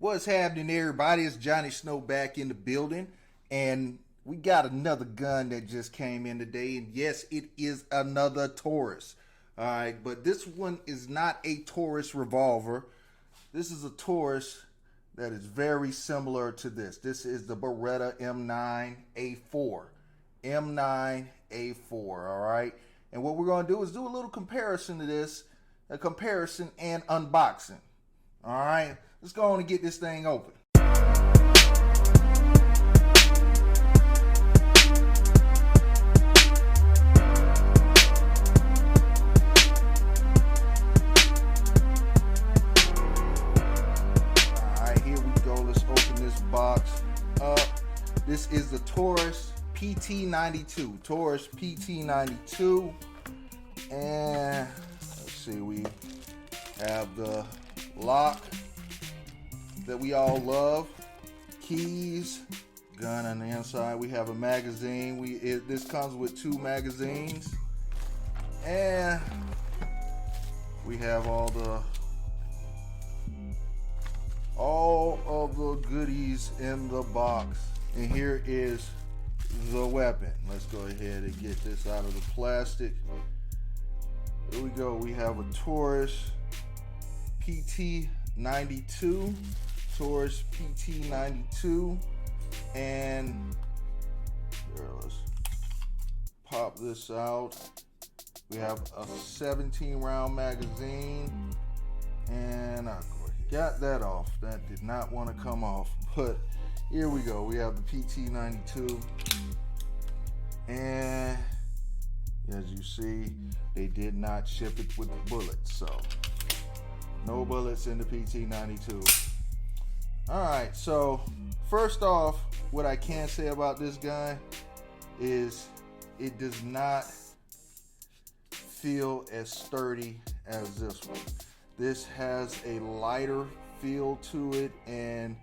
What's happening, everybody? It's Johnny Snow back in the building, and we got another gun that just came in today, and yes, it is another Taurus. All right, but this one is not a Taurus revolver. This is a Taurus that is very similar to this. This is the Beretta M9A4. M9A4, all right? And what we're going to do is do a little comparison to this, a comparison and unboxing. All right, let's go on and get this thing open. All right, here we go. Let's open this box up. This is the Taurus PT92. Taurus PT92. And let's see, we have the lock that we all love, keys, gun on the inside. We have a magazine. This comes with 2 magazines, and we have all of the goodies in the box. And here is the weapon. Let's go ahead and get this out of the plastic. Here we go. We have a Taurus PT92, Taurus PT92, and here, let's pop this out. We have a 17 round magazine, and I got that off. That did not want to come off, but here we go. We have the PT92, and as you see, they did not ship it with bullets, so no bullets in the PT92. All right, so first off, what I can say about this gun is it does not feel as sturdy as this one. This has a lighter feel to it and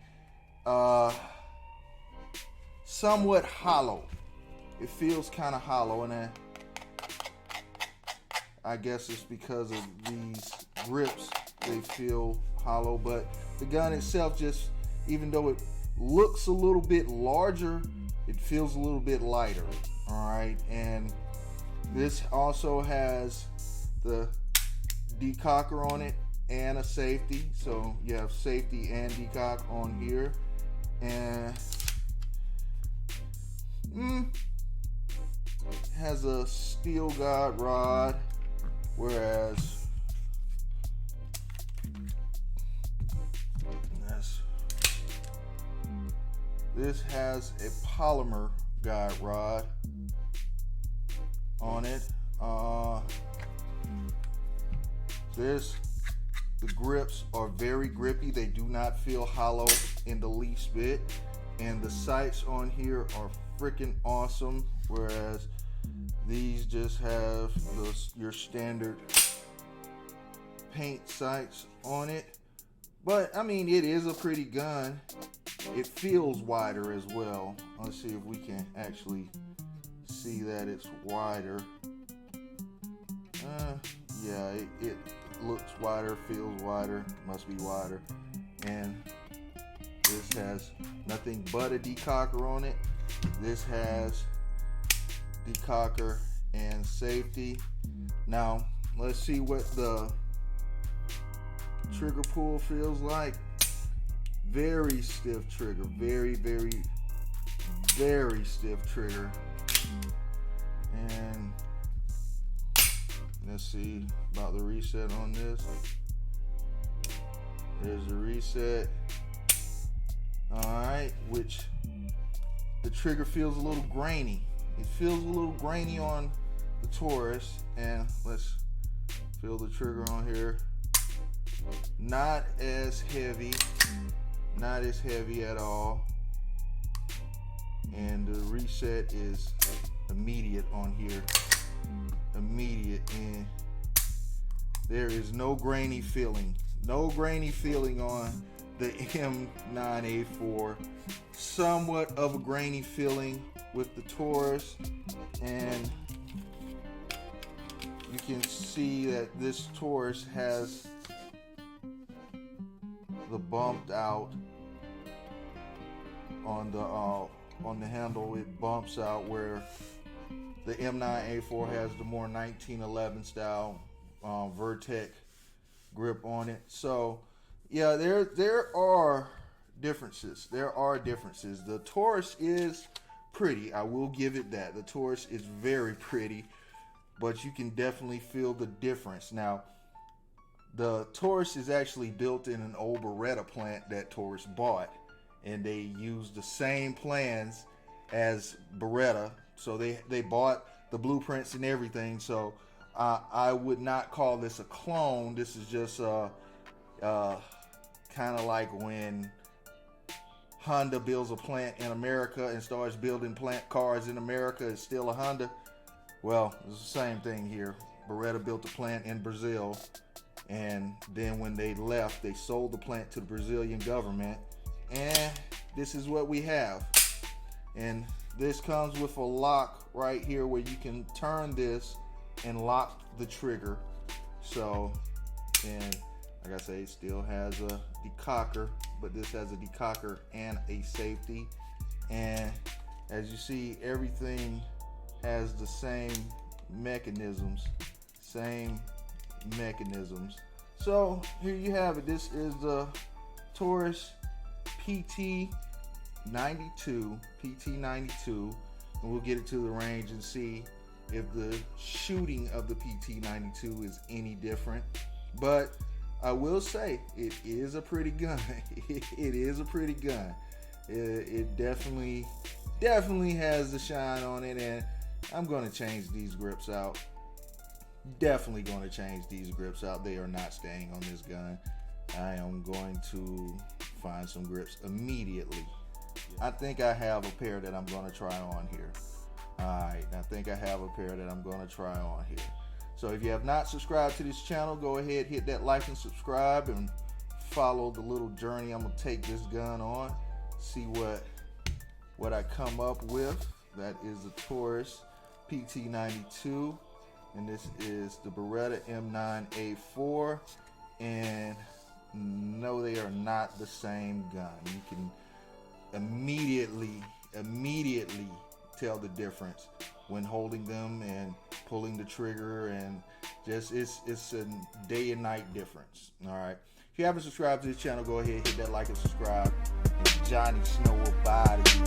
somewhat hollow. It feels kind of hollow, and I guess it's because of these grips. They feel hollow, but the gun itself, just even though it looks a little bit larger, it feels a little bit lighter. All right, and this also has the decocker on it and a safety, so you have safety and decock on here, and has a steel guide rod, whereas this has a polymer guide rod on it. The grips are very grippy. They do not feel hollow in the least bit. And the sights on here are freaking awesome, whereas these just have your standard paint sights on it. But I mean, it is a pretty gun. It feels wider as well. Let's see if we can actually see that it's wider. Yeah, it looks wider, feels wider, must be wider. And this has nothing but a decocker on it. This has decocker and safety. Now, let's see what the trigger pull feels like. Very stiff trigger, very stiff trigger. And let's see about the reset on this. There's the reset. All right, which the trigger feels a little grainy. It feels a little grainy on the Taurus, and let's feel the trigger on here. Not as heavy at all, and the reset is immediate on here, immediate, and there is no grainy feeling on the M9A4. Somewhat of a grainy feeling with the Taurus, and you can see that this Taurus has the bumped out on the handle. It bumps out where the M9A4 has the more 1911 style Vertec grip on it. So yeah, there are differences. The Taurus is pretty, I will give it that. The Taurus is very pretty, but you can definitely feel the difference. Now, the Taurus is actually built in an old Beretta plant that Taurus bought, and they used the same plans as Beretta. So they bought the blueprints and everything. So I would not call this a clone. This is just kind of like when Honda builds a plant in America and starts building plant cars in America. It's still a Honda. Well, it's the same thing here. Beretta built a plant in Brazil, and then when they left, they sold the plant to the Brazilian government, and this is what we have. And this comes with a lock right here where you can turn this and lock the trigger. So, and like I say, it still has a decocker, but this has a decocker and a safety. And as you see, everything has the same mechanisms. So here you have it. This is the Taurus PT92, and we'll get it to the range and see if the shooting of the PT92 is any different. But I will say it is a pretty gun. It is a pretty gun. It definitely has the shine on it, and I'm going to change these grips out. Definitely going to change these grips out. They are not staying on this gun. I am going to find some grips immediately. I think I have a pair that I'm going to try on here. Alright, I think I have a pair that I'm going to try on here. So if you have not subscribed to this channel, go ahead, hit that like and subscribe, and follow the little journey I'm going to take this gun on. See what I come up with. That is the Taurus PT92, and this is the Beretta M9A4. And no, they are not the same gun. You can immediately tell the difference when holding them and pulling the trigger, and just it's a day and night difference. All right, if you haven't subscribed to this channel, go ahead, hit that like and subscribe, and Johnny Snow will bye to you.